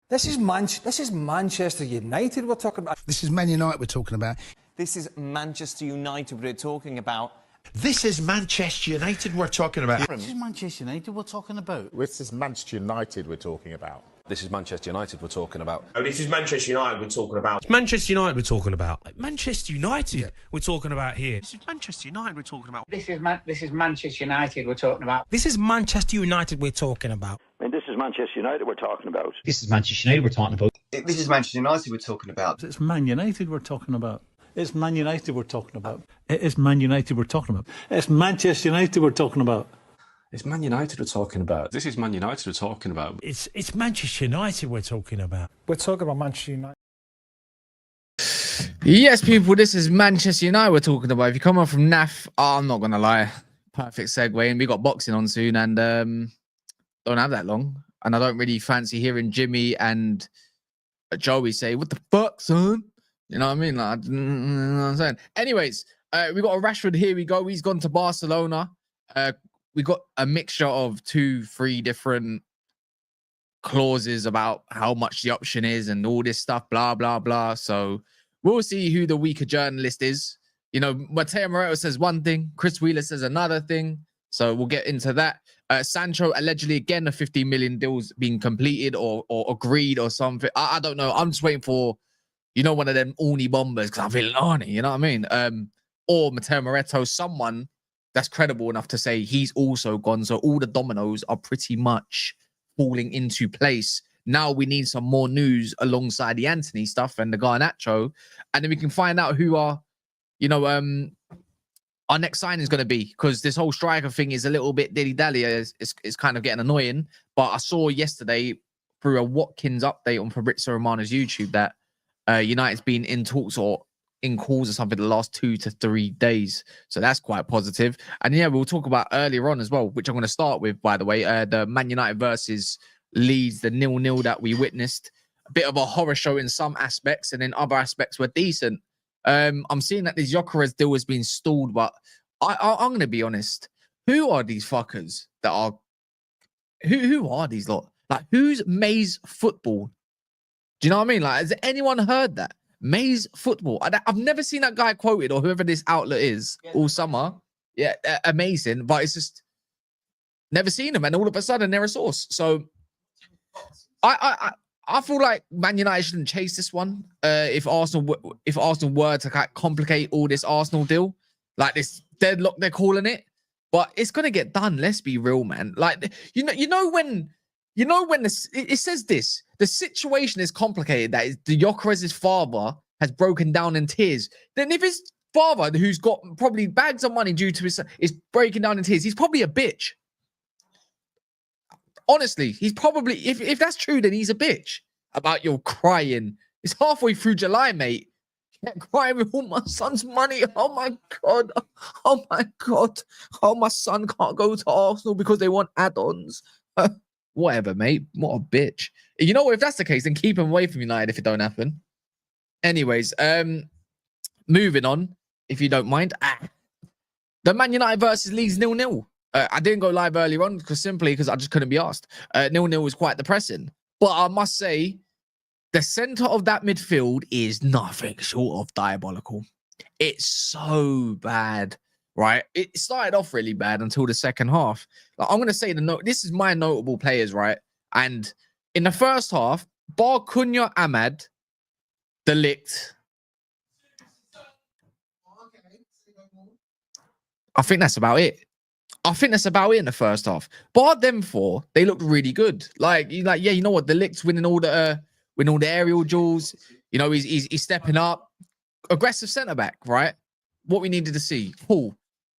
This is Manchester United we're talking about. This is Man United we're talking about. This is Manchester United we're talking about. This is Manchester United we're talking about. This is Manchester United we're talking about. This is Manchester United we're talking about. This is Manchester United we're talking about. Oh, this is Manchester United we're talking about. It's Manchester United we're talking about. Manchester United we're talking about here. This is Manchester United we're talking about. This is Manchester United we're talking about. This is Manchester United we're talking about. I mean, this is Manchester United we're talking about. This is Manchester United we're talking about. This is Manchester United we're talking about. It's Man United we're talking about. It's Man United we're talking about. It is Man United we're talking about. It's Manchester United we're talking about. It's Man United we're talking about. This is Man United we're talking about. It's Manchester United we're talking about. We're talking about Manchester United. Yes, people, this is Manchester United we're talking about. If you come on from NAF, I'm not going to lie. Perfect segue. And we got boxing on soon and don't have that long. And I don't really fancy hearing Jimmy and Joey say, "What the fuck, son?" You know what I mean? Like, you know what I'm saying? Anyways, we got a Rashford. Here we go. He's gone to Barcelona. We got a mixture of 2-3 different clauses about how much the option is and all this stuff, blah, blah, blah. So we'll see who the weaker journalist is. You know, Mateo Moreto says one thing, Chris Wheeler says another thing. So we'll get into that. Sancho, allegedly, again, the 50 million deals being completed or agreed or something. I don't know. I'm just waiting for, you know, one of them Uni bombers because I'm feeling on it, you know what I mean? Or Mateo Moreto, someone that's credible enough to say he's also gone. So all the dominoes are pretty much falling into place. Now we need some more news alongside the Anthony stuff and the Garnacho. And then we can find out who our next signing is going to be, because this whole striker thing is a little bit dilly-dally. It's kind of getting annoying. But I saw yesterday through a Watkins update on Fabrizio Romano's YouTube that United's been in talks or in calls or something the last 2 to 3 days. So that's quite positive. And yeah, we'll talk about earlier on as well, which I'm going to start with, by the way, the Man United versus Leeds, the 0-0 that we witnessed. A bit of a horror show in some aspects, and then other aspects were decent. I'm seeing that this Gyökeres deal has been stalled, but I'm going to be honest. Who are these fuckers that are... Who are these lot? Like, who's Maze Football? Do you know what I mean? Like, has anyone heard that? Maze Football. I've never seen that guy quoted, or whoever this outlet is, all summer. Yeah, amazing. But it's just never seen him, and all of a sudden they're a source. So I feel like Man United shouldn't chase this one. If Arsenal were to kind of complicate all this Arsenal deal, like this deadlock they're calling it, but it's gonna get done. Let's be real, man. Like you know when it says this, the situation is complicated. That is, the Gyökeres' father has broken down in tears. Then if his father, who's got probably bags of money due to his, is breaking down in tears, he's probably a bitch. Honestly, he's probably, if that's true, then he's a bitch about your crying. It's halfway through July, mate. You can't cry with all my son's money. Oh my God. Oh my God. Oh, my son can't go to Arsenal because they want add-ons. Whatever, mate. What a bitch. You know what? If that's the case, then keep him away from United if it don't happen. Anyways, moving on, if you don't mind. The Man United versus Leeds 0-0. I didn't go live earlier on simply because I just couldn't be asked. 0-0 was quite depressing. But I must say, the centre of that midfield is nothing short of diabolical. It's so bad, right? It started off really bad until the second half. Like, I'm going to say this is my notable players, right? And in the first half, bar Cunha, Ahmad, De Ligt. I think that's about it. I think that's about it in the first half. Bar them four, they looked really good. Yeah, you know what? De Ligt's winning all the aerial duels. You know, he's stepping up. Aggressive centre back, right? What we needed to see. Cool.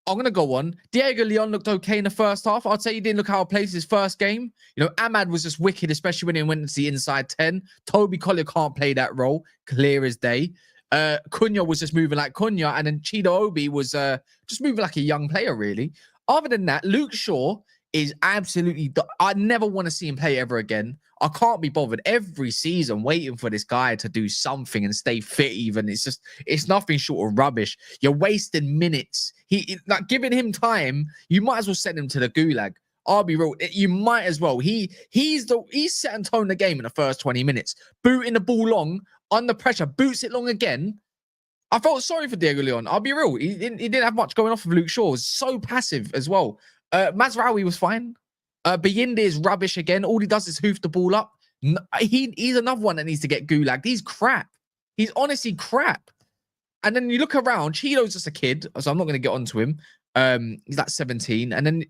I'm gonna go on. Diego Leon looked okay in the first half. I'd say he didn't look how he played his first game. You know, Ahmad was just wicked, especially when he went into the inside 10. Toby Collier can't play that role, clear as day. Cunha was just moving like Cunha, and then Chido Obi was just moving like a young player, really. Other than that, Luke Shaw is absolutely... I never want to see him play ever again. I can't be bothered every season waiting for this guy to do something and stay fit even. It's nothing short of rubbish. You're wasting minutes. Like, giving him time, you might as well send him to the gulag. I'll be real. You might as well. He's set and toned the game in the first 20 minutes. Booting the ball long, under pressure, boots it long again. I felt sorry for Diego Leon. I'll be real. He didn't have much going off of Luke Shaw. He was so passive as well. Mazraoui was fine. Bayinde is rubbish again. All he does is hoof the ball up. He's another one that needs to get gulagged. He's crap. He's honestly crap. And then you look around, Cheeto's just a kid, so I'm not going to get onto him. He's like 17. And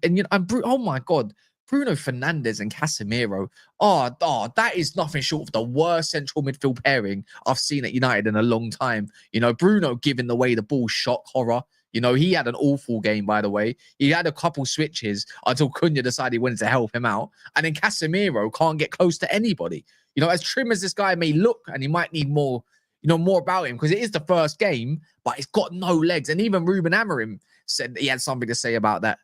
oh my God, Bruno Fernandes and Casemiro. Oh, that is nothing short of the worst central midfield pairing I've seen at United in a long time. You know, Bruno giving away the ball, shock horror. You know, he had an awful game, by the way. He had a couple switches until Cunha decided he wanted to help him out. And then Casemiro can't get close to anybody. You know, as trim as this guy may look, and he might need more, more about him, because it is the first game, but he's got no legs. And even Ruben Amorim said he had something to say about that.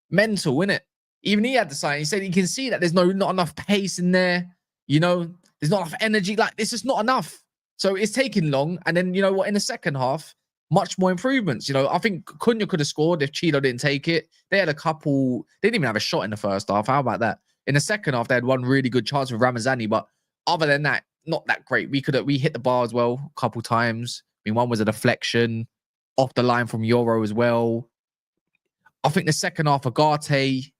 Mental, innit? Even he had to say, he said he can see that there's not enough pace in there. You know, there's not enough energy. Like, it's just not enough. So it's taking long. And then, you know what, in the second half, much more improvements. You know, I think Cunha could have scored if Cheeto didn't take it. They had a couple, they didn't even have a shot in the first half. How about that? In the second half, they had one really good chance with Ramazani, but other than that, not that great. We hit the bar as well a couple times. I mean, one was a deflection off the line from Euro as well. I think the second half, Agate,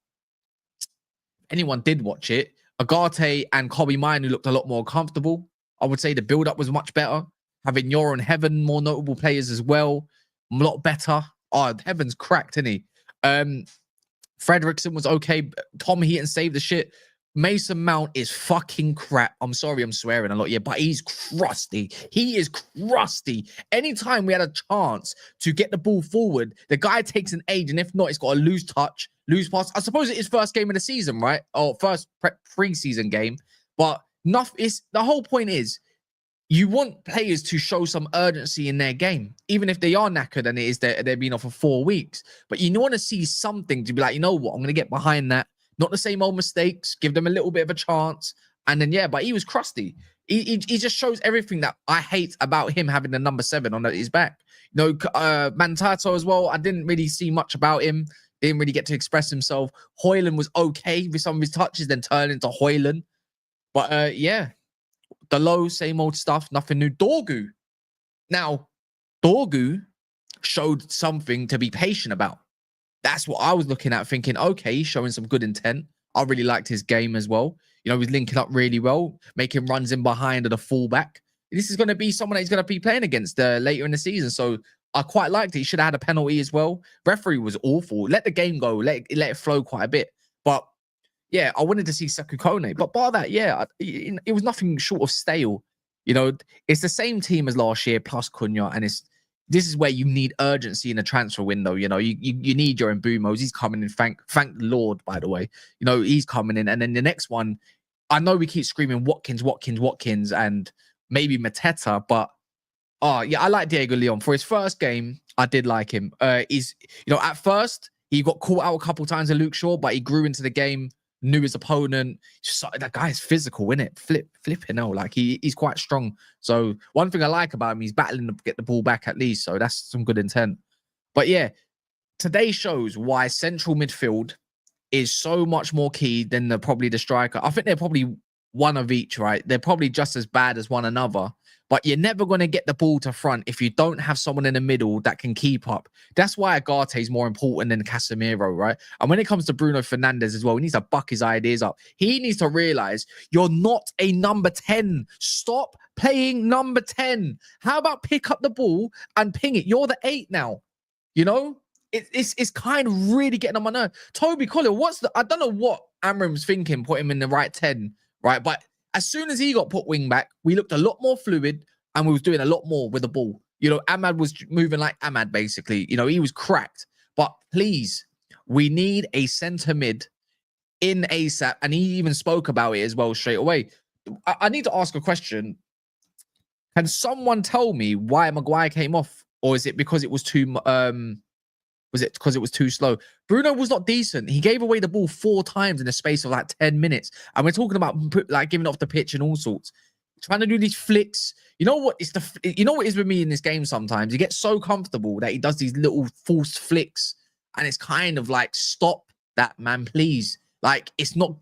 anyone did watch it, Agate and Kobe Minu looked a lot more comfortable. I would say the build-up was much better. Having Euro and Heaven, more notable players as well, a lot better. Oh, Heaven's cracked, isn't he? Fredrickson was okay. Tom Heaton saved the shit. Mason Mount is fucking crap. I'm sorry, I'm swearing a lot, yeah, but he's crusty. He is crusty. Anytime we had a chance to get the ball forward, the guy takes an age, and if not, it's got a loose touch, loose pass. I suppose it is first game of the season, right? Or first pre-season game. But the whole point is, you want players to show some urgency in their game, even if they are knackered and it is they've been off for 4 weeks. But you want to see something to be like, you know what, I'm going to get behind that. Not the same old mistakes. Give them a little bit of a chance. And then, yeah, but he was crusty. He just shows everything that I hate about him having the number 7 on his back. You know, Mantato as well. I didn't really see much about him. Didn't really get to express himself. Højlund was okay with some of his touches, then turned into Højlund. But, yeah. The low, same old stuff, nothing new. Dorgu. Now, Dorgu showed something to be patient about. That's what I was looking at, thinking, okay, he's showing some good intent. I really liked his game as well. You know, he's linking up really well, making runs in behind of the fullback. This is going to be someone that he's going to be playing against later in the season. So I quite liked it. He should have had a penalty as well. Referee was awful. Let the game go. Let it flow quite a bit. But yeah, I wanted to see Sekou Kone. But bar that, yeah, it was nothing short of stale. You know, it's the same team as last year plus Cunha, and this is where you need urgency in the transfer window. You know, you need your Mbumos. He's coming in. Thank the Lord, by the way. You know, he's coming in. And then the next one, I know we keep screaming Watkins, and maybe Mateta, but yeah, I like Diego Leon. For his first game, I did like him. At first, he got caught out a couple times in Luke Shaw, but he grew into the game, knew his opponent. That guy is physical, innit? Flipping hell. Like, he's quite strong. So one thing I like about him, he's battling to get the ball back at least. So that's some good intent. But yeah, today shows why central midfield is so much more key than probably the striker. I think they're probably one of each, right? They're probably just as bad as one another. But you're never going to get the ball to front if you don't have someone in the middle that can keep up. That's why Agate is more important than Casemiro, right? And when it comes to Bruno Fernandes as well, he needs to buck his ideas up. He needs to realize you're not a number 10. Stop playing number 10. How about pick up the ball and ping it? You're the 8 now. You know? It's kind of really getting on my nerve. Toby Collier, I don't know what Amram's thinking, put him in the right 10, right? But as soon as he got put wing back, we looked a lot more fluid and we was doing a lot more with the ball. You know, Ahmad was moving like Ahmad, basically. You know, he was cracked. But please, we need a centre mid in ASAP. And he even spoke about it as well straight away. I need to ask a question. Can someone tell me why Maguire came off? Or is it because it was too... Was it because it was too slow? Bruno was not decent. He gave away the ball 4 times in the space of like 10 minutes. And we're talking about like giving off the pitch and all sorts. Trying to do these flicks. You know what? You know what is with me in this game sometimes? He gets so comfortable that he does these little forced flicks. And it's kind of like, stop that, man. Please. Like, it's not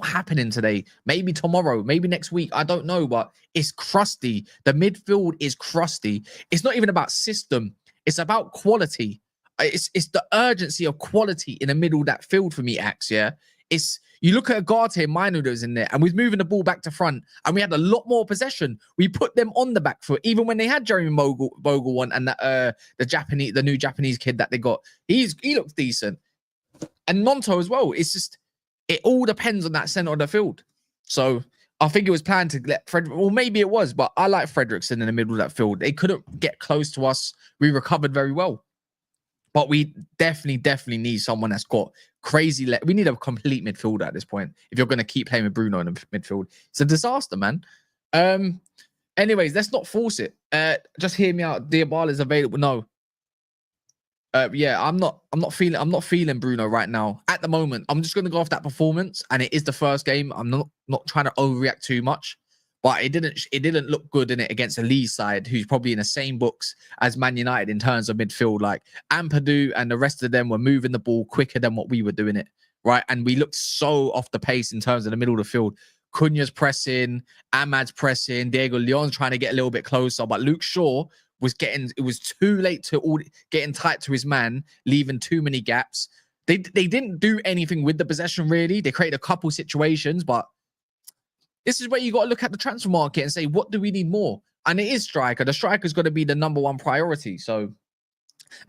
happening today. Maybe tomorrow, maybe next week. I don't know, but it's crusty. The midfield is crusty. It's not even about system. It's about quality. It's the urgency of quality in the middle of that field for me, Axe, yeah? You look at Ugarte and Minu that was in there, and we was moving the ball back to front, and we had a lot more possession. We put them on the back foot, even when they had Jeremy Bogle one and the new Japanese kid that they got. He looks decent. And Monto as well. It's just, it all depends on that center of the field. So I think it was planned to let Frederick, well, maybe it was, but I like Fredrickson in the middle of that field. They couldn't get close to us. We recovered very well. But we definitely need someone that's got crazy. We need a complete midfielder at this point. If you're going to keep playing with Bruno in the midfield, it's a disaster, man. Anyways, let's not force it. Just hear me out. Diabala is available. No. Yeah, I'm not feeling Bruno right now. At the moment, I'm just going to go off that performance, and it is the first game. I'm not trying to overreact too much. But it didn't look good in it against a Leeds side who's probably in the same books as Man United in terms of midfield. Like Ampadu and the rest of them were moving the ball quicker than what we were doing it, right? And we looked so off the pace in terms of the middle of the field. Cunha's pressing, Ahmad's pressing, Diego Leon's trying to get a little bit closer, but Luke Shaw was too late to getting tight to his man, leaving too many gaps. They didn't do anything with the possession really. They created a couple situations, but this is where you got to look at the transfer market and say, what do we need more? And it is striker. The striker's got to be the number one priority. So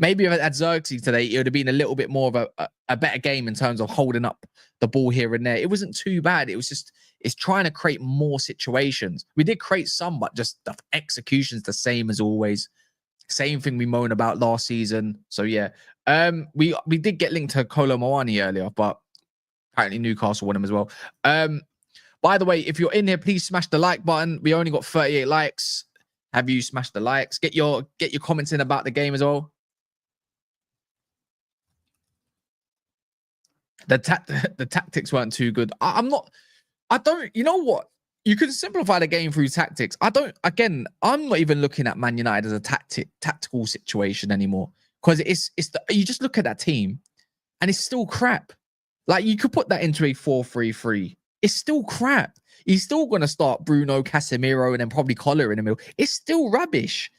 maybe if at Xerxes today, it would have been a little bit more of a better game in terms of holding up the ball here and there. It wasn't too bad. It was just, it's trying to create more situations. We did create some, but just the execution's the same as always. Same thing we moaned about last season. So yeah, we did get linked to Kolo Moani earlier, but apparently Newcastle won him as well. By the way, if you're in here, please smash the like button. We only got 38 likes. Have you smashed the likes? Get your comments in about the game as well. The tactics weren't too good. You know what? You can simplify the game through tactics. I'm not even looking at Man United as a tactical situation anymore. Because you just look at that team and it's still crap. Like you could put that into a 4-3-3. It's still crap. He's still going to start Bruno, Casemiro, and then probably Collar in the middle. It's still rubbish.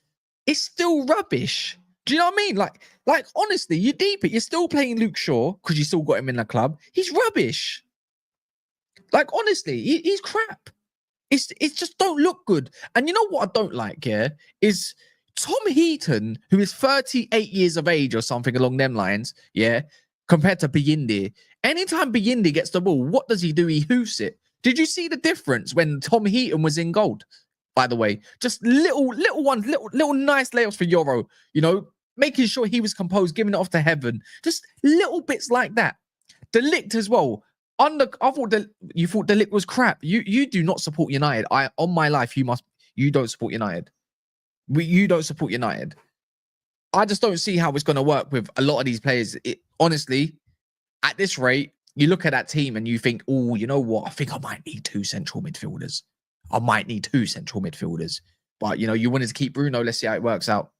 It's still rubbish. Do you know what I mean? Like honestly, you deep it. You're still playing Luke Shaw because you still got him in the club. He's rubbish. Like honestly, he's crap. It's just don't look good. And you know what I don't like here is Tom Heaton, who is 38 years of age or something along them lines, yeah, compared to Biyindi. Anytime Biyindi gets the ball, what does he do? He hoofs it. Did you see the difference when Tom Heaton was in gold? By the way, just little ones, little nice layups for Euro, you know, making sure he was composed, giving it off to Heaven. Just little bits like that. De Ligt as well. You thought De Ligt was crap. You do not support United. On my life, you don't support United. You don't support United. I just don't see how it's going to work with a lot of these players. Honestly, at this rate, you look at that team and you think, oh, you know what? I think I might need two central midfielders. But, you know, you wanted to keep Bruno. Let's see how it works out.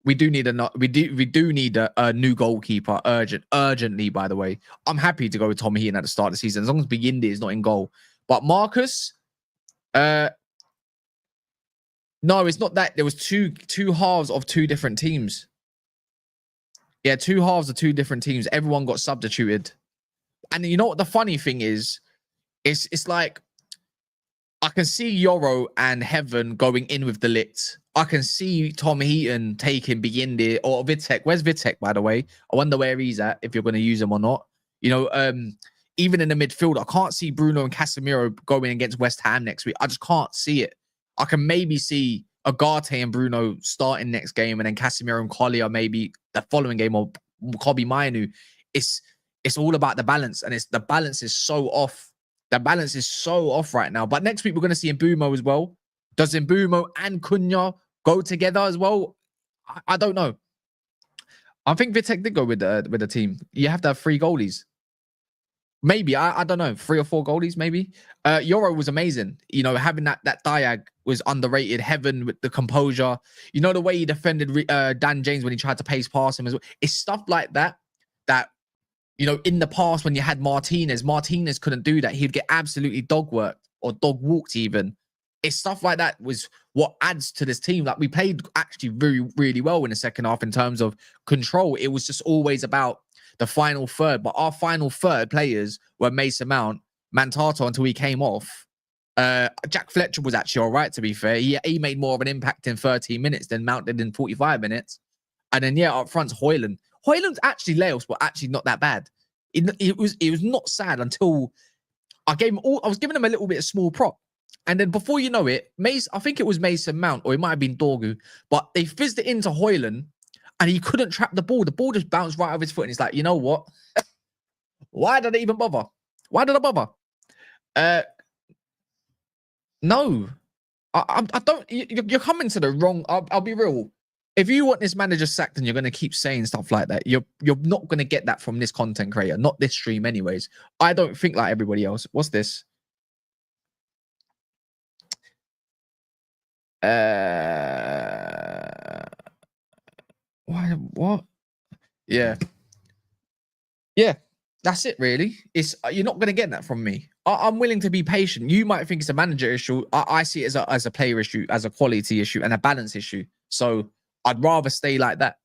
We do need a new goalkeeper urgently, by the way. I'm happy to go with Tom Heaton at the start of the season, as long as Biyindi is not in goal. But Marcus, no, it's not that. There was two halves of two different teams. Yeah, two halves of two different teams. Everyone got substituted. And you know what the funny thing is? It's like I can see Euro and Heaven going in with De Ligt. I can see Tom Heaton taking Biyindi or Vitek. Where's Vitek, by the way? I wonder where he's at, if you're going to use him or not. You know, even in the midfield, I can't see Bruno and Casemiro going against West Ham next week. I just can't see it. I can maybe see Ugarte and Bruno starting next game, and then Casemiro and Collier maybe the following game, or Kobe Mainu. It's all about the balance, and the balance is so off. The balance is so off right now. But next week, we're going to see Mbeumo as well. Does Mbeumo and Cunha go together as well? I don't know. I think Vitek did go with the team. You have to have 3 goalies. Maybe. I don't know. 3 or 4 goalies, maybe. Euro was amazing. You know, having that diag was underrated. Heaven with the composure. You know, the way he defended Dan James when he tried to pace past him as well. It's stuff like that You know, in the past when you had Martinez couldn't do that. He'd get absolutely dog worked or dog walked even. It's stuff like that was what adds to this team. Like we played actually really well in the second half in terms of control. It was just always about the final third. But our final third players were Mason Mount, Mantato until he came off. Jack Fletcher was actually all right, to be fair. He made more of an impact in 13 minutes than Mount did in 45 minutes. And then, yeah, up front's Højlund. Højlund's actually layoffs, but actually not that bad. It was not sad until I was giving him a little bit of small prop. And then before you know it, I think it was Mason Mount, or it might have been Dorgu, but they fizzed it into Højlund and he couldn't trap the ball. The ball just bounced right off his foot. And he's like, you know what? Why did I even bother? Why did I bother? No, I don't. You're coming to the wrong. I'll be real. If you want this manager sacked and you're going to keep saying stuff like that, you're not going to get that from this content creator, not this stream anyways. I don't think like everybody else. What's this? What? Yeah. That's it, really. You're not going to get that from me. I'm willing to be patient. You might think it's a manager issue. I see it as a player issue, as a quality issue, and a balance issue. So I'd rather stay like that.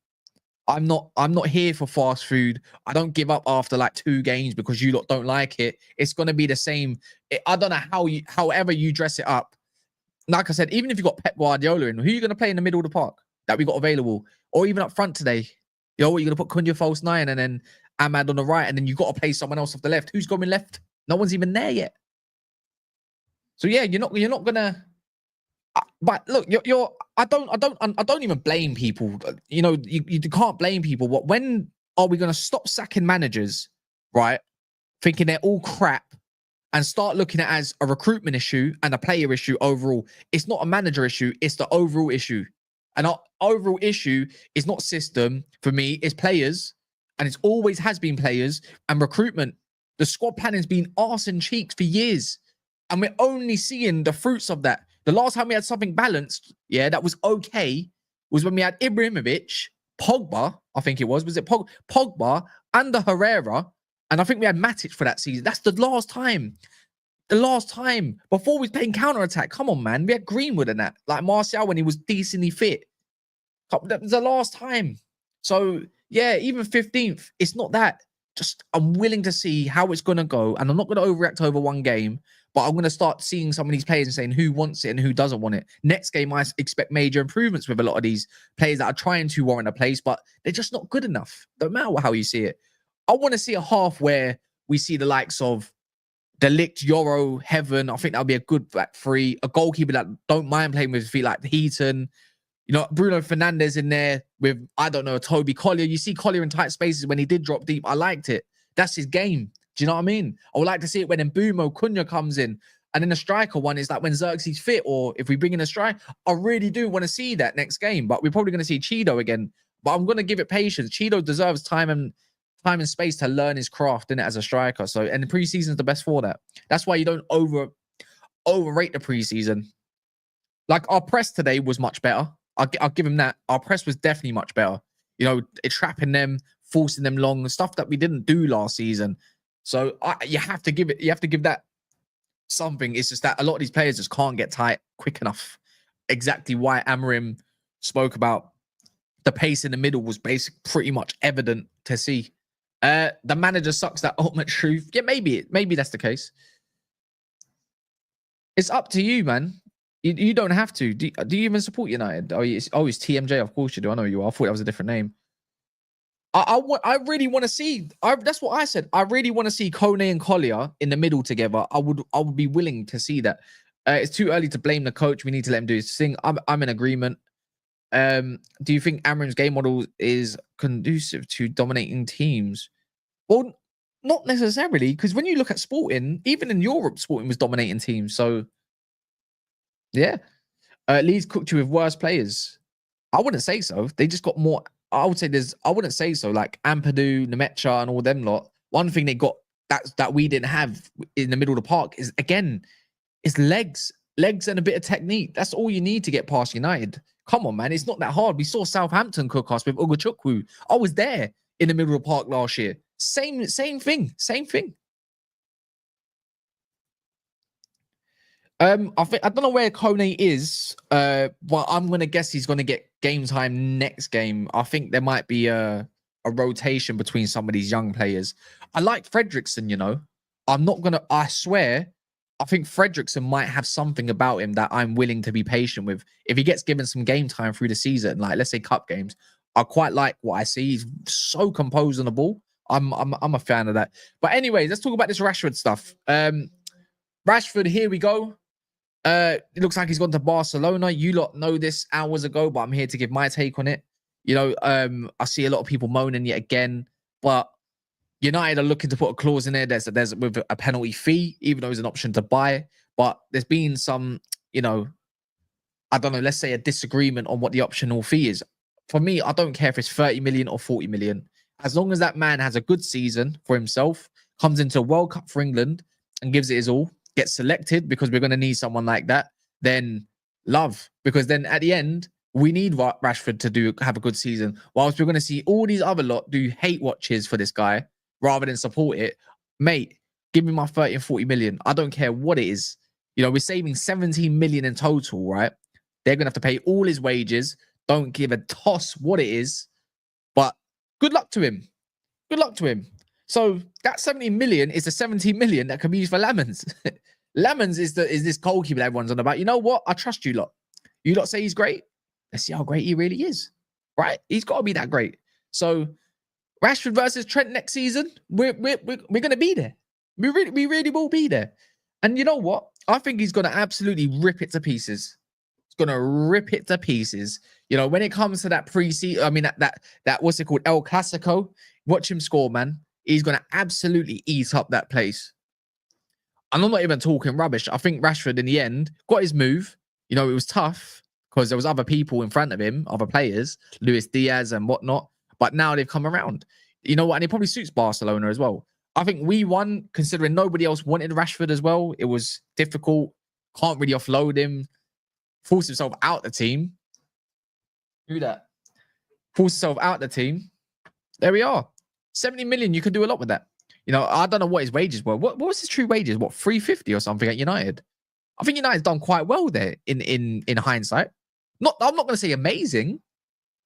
I'm not here for fast food. I don't give up after like 2 games because you lot don't like it. It's going to be the same. I don't know however you dress it up. Like I said, even if you got Pep Guardiola in, who are you going to play in the middle of the park that we got available? Or even up front today? You know what, you're going to put Cunha false 9 and then Ahmad on the right, and then you got to play someone else off the left. Who's going left? No one's even there yet. So yeah, you're not gonna. But look, I don't even blame people. You know, you can't blame people. When are we gonna stop sacking managers, right? Thinking they're all crap, and start looking at it as a recruitment issue and a player issue overall. It's not a manager issue. It's the overall issue. And our overall issue is not system for me. It's players. And it always has been players and recruitment. The squad planning's been arse and cheeks for years. And we're only seeing the fruits of that. The last time we had something balanced, that was okay, was when we had Ibrahimovic, Pogba, I think it was it Pogba, and the Herrera. And I think we had Matic for that season. That's the last time. The last time. Before we was playing counter-attack. Come on, man. We had Greenwood and that. Like Martial when he was decently fit. That was the last time. So... yeah, even 15th, it's not that. Just, I'm willing to see how it's going to go. And I'm not going to overreact over one game, but I'm going to start seeing some of these players and saying who wants it and who doesn't want it. Next game, I expect major improvements with a lot of these players that are trying to warrant a place, but they're just not good enough. No matter how you see it. I want to see a half where we see the likes of De Ligt, Yoro, Heaven. I think that'll be a good back three. A goalkeeper that don't mind playing with his feet like Heaton. You know, Bruno Fernandes in there with, I don't know, Toby Collier. You see Collier in tight spaces when he did drop deep. I liked it. That's his game. Do you know what I mean? I would like to see it when Mbumo, Cunha comes in. And then the striker one is like when Xerxes fit, or if we bring in a striker. I really do want to see that next game, but we're probably going to see Cheeto again. But I'm going to give it patience. Cheeto deserves time and space to learn his craft in it as a striker. So, and the preseason is the best for that. That's why you don't overrate the preseason. Like our press today was much better. I'll give him that. Our press was definitely much better. You know, trapping them, forcing them long, stuff that we didn't do last season. So you have to give that something. It's just that a lot of these players just can't get tight quick enough. Exactly why Amorim spoke about the pace in the middle was pretty much evident to see. The manager sucks, that ultimate truth. Yeah, maybe that's the case. It's up to you, man. You don't have to. Do you even support United? It's TMJ. Of course you do. I know you are. I thought that was a different name. I really want to see. That's what I said. I really want to see Kone and Collier in the middle together. I would be willing to see that. It's too early to blame the coach. We need to let him do his thing. I'm in agreement. Do you think Amorim's game model is conducive to dominating teams? Well, not necessarily, because when you look at Sporting, even in Europe, Sporting was dominating teams. So. Yeah. Leeds cooked you with worse players. I wouldn't say so. They just got more. I wouldn't say so. Like Ampadu, Nemecha, and all them lot. One thing they got that we didn't have in the middle of the park is, again, is legs and a bit of technique. That's all you need to get past United. Come on, man. It's not that hard. We saw Southampton cook us with Ugachukwu. I was there in the middle of the park last year. Same thing. I don't know where Kone is. But I'm gonna guess he's gonna get game time next game. I think there might be a rotation between some of these young players. I like Fredrickson, you know. I swear, I think Fredrickson might have something about him that I'm willing to be patient with. If he gets given some game time through the season, like let's say cup games, I quite like what I see. He's so composed on the ball. I'm a fan of that. But anyways, let's talk about this Rashford stuff. Rashford, here we go. It looks like he's gone to Barcelona. You lot know this hours ago, but I'm here to give my take on it. You know, I see a lot of people moaning yet again, but United are looking to put a clause in there. There's with a penalty fee, even though it's an option to buy. But there's been some, you know, I don't know, let's say a disagreement on what the optional fee is. For me, I don't care if it's 30 million or 40 million. As long as that man has a good season for himself, comes into a World Cup for England and gives it his all, gets selected because we're going to need someone like that, then love. Because then at the end, we need Rashford to have a good season. Whilst we're going to see all these other lot do hate watches for this guy rather than support it. Mate, give me my 30 and 40 million. I don't care what it is. You know, we're saving 17 million in total, right? They're going to have to pay all his wages. Don't give a toss what it is. But good luck to him. Good luck to him. So that 70 million is the 17 million that can be used for Lemons. Lemons is this goalkeeper that everyone's on about. You know what? I trust you lot. You lot say he's great. Let's see how great he really is. Right? He's got to be that great. So Rashford versus Trent next season, we're going to be there. We really will be there. And you know what? I think he's going to absolutely rip it to pieces. He's going to rip it to pieces. You know, when it comes to that preseason, I mean, that what's it called? El Clasico. Watch him score, man. He's going to absolutely eat up that place. And I'm not even talking rubbish. I think Rashford, in the end, got his move. You know, it was tough because there was other people in front of him, other players, Luis Diaz and whatnot. But now they've come around. You know what? And it probably suits Barcelona as well. I think we won, considering nobody else wanted Rashford as well. It was difficult. Can't really offload him. Forced himself out the team. Do that. Forced himself out the team. There we are. 70 million, you can do a lot with that. You know, I don't know what his wages were. What was his true wages? What, 350 or something at United? I think United's done quite well there in hindsight. I'm not going to say amazing,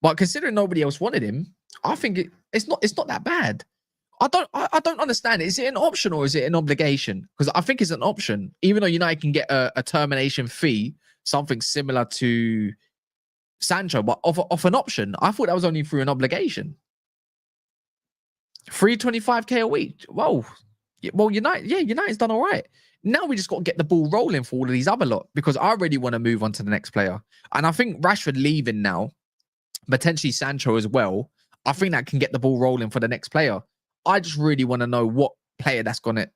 but considering nobody else wanted him, I think it's not that bad. I don't understand it. Is it an option or is it an obligation? Because I think it's an option. Even though United can get a termination fee, something similar to Sancho, but off an option. I thought that was only through an obligation. 325k a week. Whoa. Well, United's done all right. Now we just got to get the ball rolling for all of these other lot because I really want to move on to the next player. And I think Rashford leaving now, potentially Sancho as well, I think that can get the ball rolling for the next player. I just really want to know what player that's going to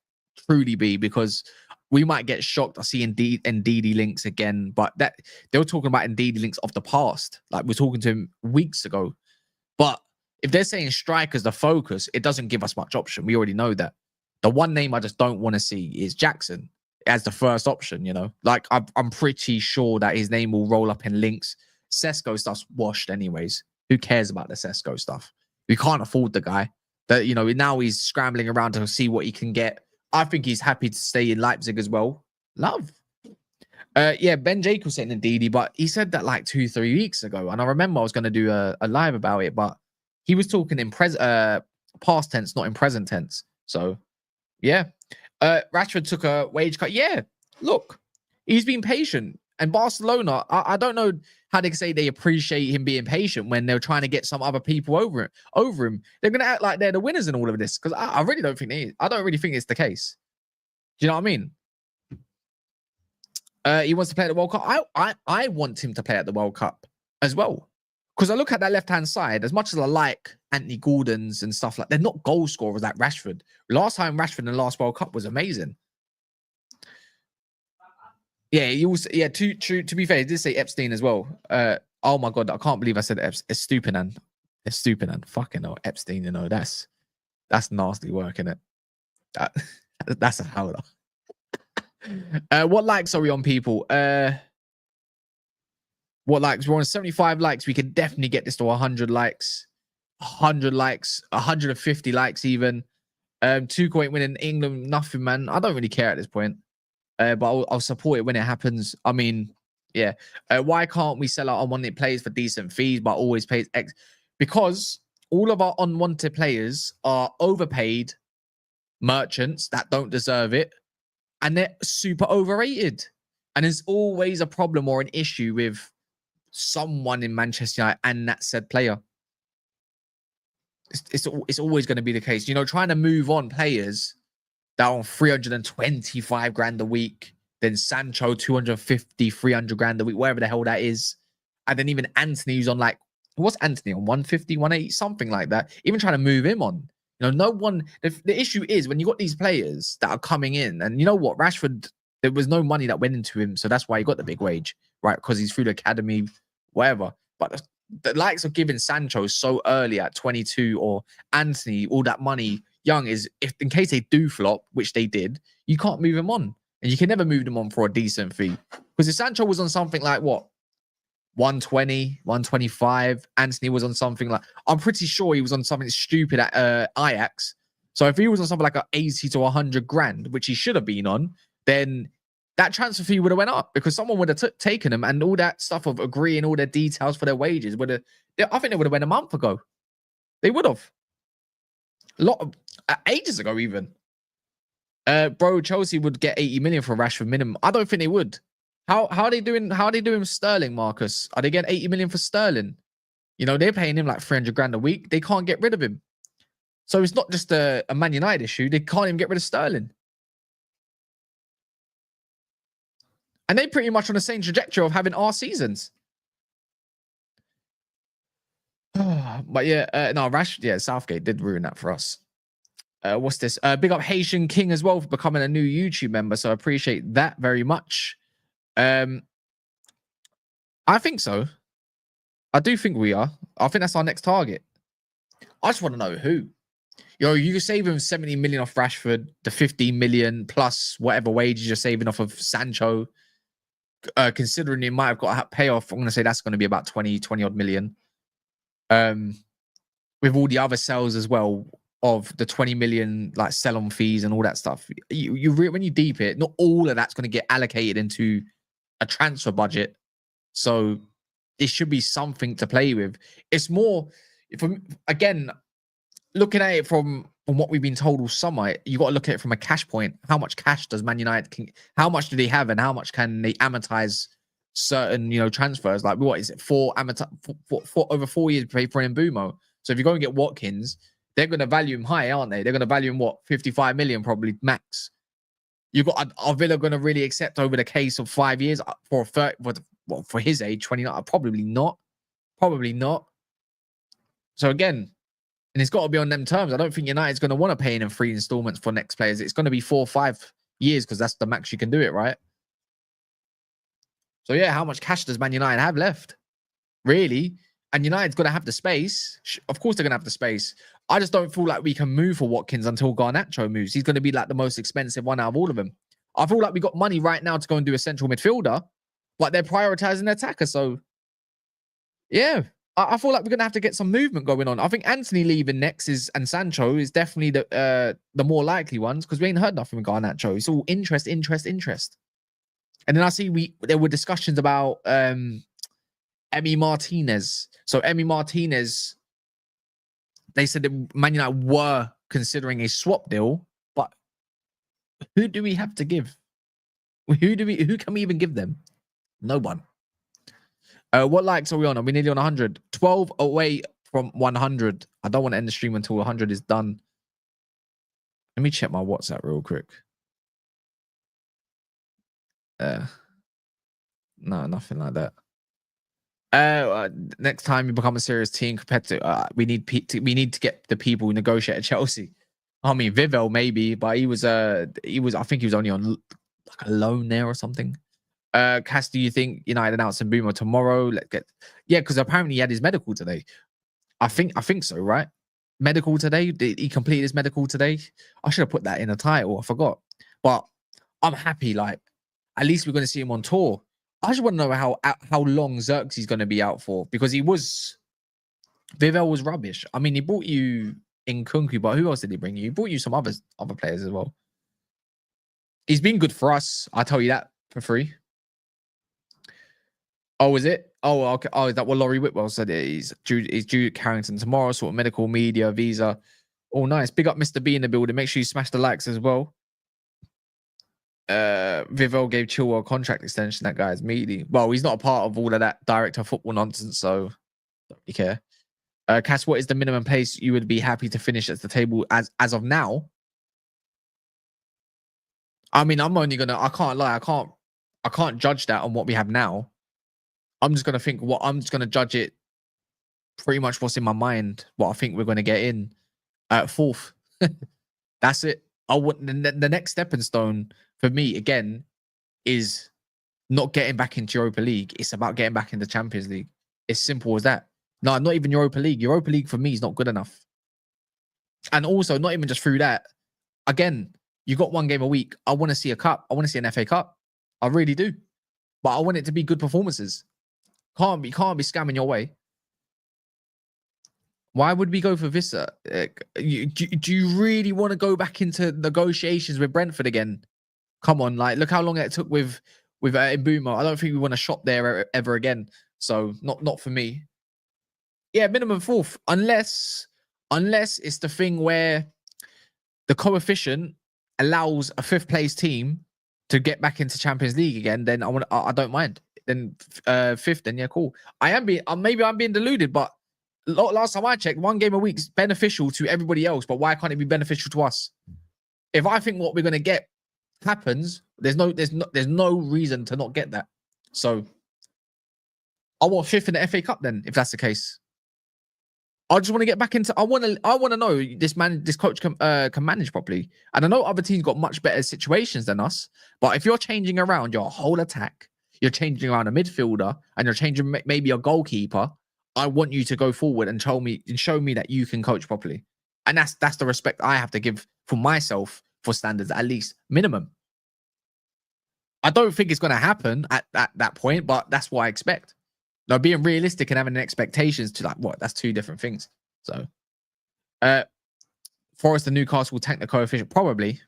truly be because we might get shocked. I see Ndidi links again, but that they were talking about Ndidi links of the past. Like we're talking to him weeks ago. But if they're saying strikers the focus, it doesn't give us much option. We already know that. The one name I just don't want to see is Jackson as the first option, you know? Like, I'm pretty sure that his name will roll up in links. Sesko stuff's washed anyways. Who cares about the Sesko stuff? We can't afford the guy. That, you know, now he's scrambling around to see what he can get. I think he's happy to stay in Leipzig as well. Love. Yeah, Ben Jacobs said Ndidi, but he said that like 2-3 weeks ago. And I remember I was going to do a live about it, but he was talking in past tense, not in present tense. So, yeah. Rashford took a wage cut. Yeah, look, he's been patient. And Barcelona, I don't know how they can say they appreciate him being patient when they're trying to get some other people over him. They're going to act like they're the winners in all of this because I really don't think I don't really think it's the case. Do you know what I mean? He wants to play at the World Cup. I want him to play at the World Cup as well. Because I look at that left-hand side, as much as I like Anthony Gordon's and stuff like, they're not goal scorers like Rashford. Last time Rashford in the last World Cup was amazing. Yeah, he also, yeah, to be fair, he did say Epstein as well. Oh my God, I can't believe I said Estupinan. Estupinan. Fucking hell, Epstein, you know, that's nasty work, isn't it? That's a howler. What likes are we on, people? What likes? We're on 75 likes. We can definitely get this to 100 likes. 100 likes, 150 likes even. Tuchel ain't winning England, nothing, man. I don't really care at this point. But I'll support it when it happens. I mean, yeah. Why can't we sell our unwanted players for decent fees, but always pays X? Because all of our unwanted players are overpaid merchants that don't deserve it, and they're super overrated. And there's always a problem or an issue with someone in Manchester United and that said player. It's always going to be the case. You know, trying to move on players that are on 325 grand a week, then Sancho 250, 300 grand a week, whatever the hell that is. And then even Anthony, who's on like, what's Anthony on 150, 180, something like that. Even trying to move him on. You know, no one, the issue is when you got these players that are coming in, and you know what, Rashford, there was no money that went into him. So that's why he got the big wage, right? Because he's through the academy, whatever. But the likes of giving Sancho so early at 22 or Anthony all that money young is, if in case they do flop, which they did, you can't move him on. And you can never move them on for a decent fee. Because if Sancho was on something like what? 120, 125. Anthony was on something like, I'm pretty sure he was on something stupid at Ajax. So if he was on something like a 80 to 100 grand, which he should have been on, then that transfer fee would have went up because someone would have taken him, and all that stuff of agreeing all their details for their wages would have, I think they would have went a month ago. They would have. A lot of, ages ago even. Bro, Chelsea would get 80 million for Rashford minimum. I don't think they would. How are they doing Sterling, Marcus? Are they getting 80 million for Sterling? You know, they're paying him like 300 grand a week. They can't get rid of him. So it's not just a Man United issue. They can't even get rid of Sterling. And they're pretty much on the same trajectory of having our seasons. But yeah, no, Southgate did ruin that for us. What's this? Big up Haitian King as well for becoming a new YouTube member. So I appreciate that very much. I think so. I do think we are. I think that's our next target. I just want to know who. Yo, you can save him 70 million off Rashford, the 15 million plus whatever wages you're saving off of Sancho. Considering you might have got a payoff, I'm going to say that's going to be about 20 odd million. With all the other sales as well of the 20 million like sell-on fees and all that stuff. When you deep it, not all of that's going to get allocated into a transfer budget. So it should be something to play with. It's more, again, looking at it from what we've been told all summer, you got to look at it from a cash point. How much cash does Man United, how much do they have, and how much can they amortize certain, transfers? Like, what is it? For over 4 years, pay for an Mbumo. So if you go and get Watkins, they're going to value him high, aren't they? They're going to value him, 55 million probably max. You got, are Villa going to really accept over the case of 5 years for his age, 29? Probably not. Probably not. So again, and it's got to be on them terms. I don't think United's going to want to pay in 3 installments for next players. It's going to be 4 or 5 years because that's the max you can do it, right? So yeah, how much cash does Man United have left? Really? And United's going to have the space. Of course they're going to have the space. I just don't feel like we can move for Watkins until Garnacho moves. He's going to be like the most expensive one out of all of them. I feel like we got money right now to go and do a central midfielder, but they're prioritizing the attacker. So yeah, I feel like we're going to have to get some movement going on. I think Anthony leaving next and Sancho is definitely the more likely ones because we ain't heard nothing from Garnacho. It's all interest. And then I see there were discussions about Emi Martinez. So Emi Martinez, they said that Man United were considering a swap deal, but who do we have to give? Who can we even give them? No one. What likes are we on? Are we nearly on 100? 12 away from 100. I don't want to end the stream until 100 is done. Let me check my WhatsApp real quick. No, nothing like that. Next time you become a serious team competitor, we need to get the people who negotiate at Chelsea. I mean, Vivel maybe, but he was I think he was only on like a loan there or something. Cass, do you think United announce Mbumo tomorrow? Because apparently he had his medical today. I think so, right? Medical today. Did he complete his medical today? I should have put that in the title. I forgot. But I'm happy. Like, at least we're going to see him on tour. I just want to know how long Xerxes is going to be out for, because he was Vivell was rubbish. I mean, he brought you in Kunku, but who else did he bring you? He brought you some other players as well. He's been good for us. I'll tell you that for free. Oh, is it? Oh, okay. Oh, is that what Laurie Whitwell said? He's due at Carrington tomorrow, sort of medical, media, visa. Oh, nice. Big up Mr. B in the building. Make sure you smash the likes as well. Vivell gave Chilwell a contract extension. That guy's meaty. Well, he's not a part of all of that director of football nonsense, so don't really care. Cass, what is the minimum place you would be happy to finish at the table as of now? I mean, I'm only gonna. I can't lie. I can't judge that on what we have now. I'm just gonna think I'm just gonna judge it pretty much what's in my mind, what I think we're gonna get in at fourth. That's it. I want the next stepping stone for me again is not getting back into Europa League. It's about getting back into Champions League. It's simple as that. No, not even Europa League. Europa League for me is not good enough. And also, not even just through that. Again, you got one game a week. I want to see a cup. I want to see an FA Cup. I really do. But I want it to be good performances. Can't be scamming your way. Why would we go for Vissa? Do you really want to go back into negotiations with Brentford again? Come on, like look how long it took with Mbeumo. I don't think we want to shop there ever again. So not for me. Yeah, minimum fourth, unless it's the thing where the coefficient allows a fifth place team to get back into Champions League again. Then I don't mind. Then fifth, then yeah, cool. Maybe I'm being deluded, but last time I checked, one game a week is beneficial to everybody else. But why can't it be beneficial to us? If I think what we're gonna get happens, there's no reason to not get that. So I want fifth in the FA Cup then, if that's the case. I just want to get back into. I want to know this coach can manage properly. And I know other teams got much better situations than us. But if you're changing around your whole attack, you're changing around a midfielder, and you're changing maybe a goalkeeper, I want you to go forward and show me that you can coach properly. And that's the respect I have to give for myself for standards, at least minimum. I don't think it's going to happen at that point, but that's what I expect. Now, being realistic and having expectations to that's two different things. So, Forest and Newcastle will tank the coefficient. Probably.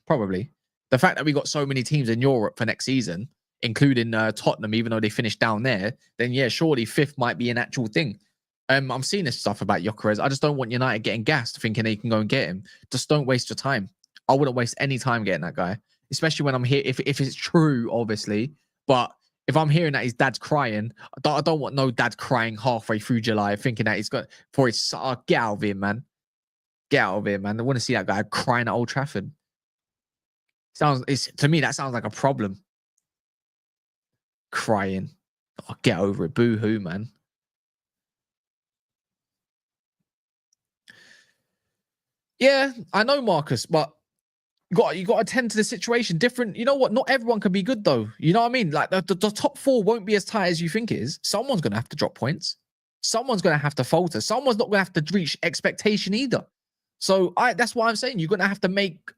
The fact that we got so many teams in Europe for next season, including Tottenham, even though they finished down there, then yeah, surely fifth might be an actual thing. I'm seeing this stuff about Gyökeres. I just don't want United getting gassed thinking they can go and get him. Just don't waste your time. I wouldn't waste any time getting that guy, especially when I'm here. If it's true, obviously, but if I'm hearing that his dad's crying, I don't want no dad crying halfway through July, thinking that he's got for his son. Get out of here, man. Get out of here, man. I want to see that guy crying at Old Trafford. To me, that sounds like a problem. Crying. Oh, get over it. Boo-hoo, man. Yeah, I know, Marcus, but you got to tend to the situation. Different. You know what? Not everyone can be good, though. You know what I mean? Like the top four won't be as tight as you think it is. Someone's going to have to drop points. Someone's going to have to falter. Someone's not going to have to reach expectation either. So that's why I'm saying you're going to have to make.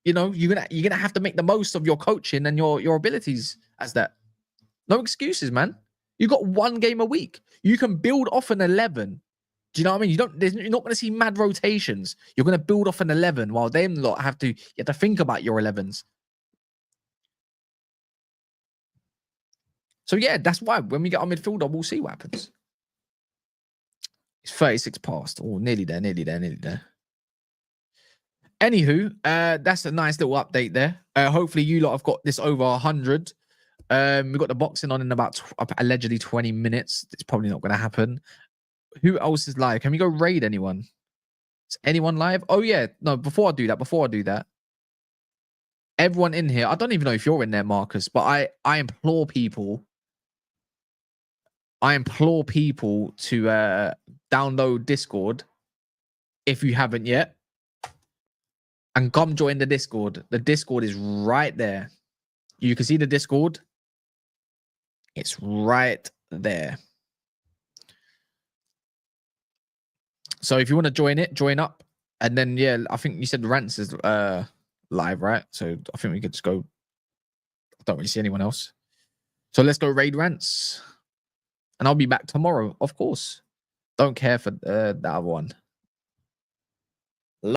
You're gonna have to make the most of your coaching and your abilities as that. No excuses, man. You got one game a week. You can build off an 11. Do you know what I mean? You're not going to see mad rotations. You're going to build off an 11 while them lot you have to think about your 11s. So yeah, that's why when we get our midfielder, we'll see what happens. It's 36 past. Oh, nearly there. Anywho, that's a nice little update there. Hopefully you lot have got this over 100. We've got the boxing on in about allegedly 20 minutes. It's probably not going to happen. Who else is live? Can we go raid anyone? Is anyone live? Oh, yeah. No, before I do that, everyone in here, I don't even know if you're in there, Marcus, but I implore people to download Discord if you haven't yet and come join the Discord. The Discord is right there. You can see the Discord. It's right there. So if you want to join it, join up. And then, yeah, I think you said Rants is live, right? So I think we could just go. I don't really see anyone else. So let's go raid Rants. And I'll be back tomorrow, of course. Don't care for that other one.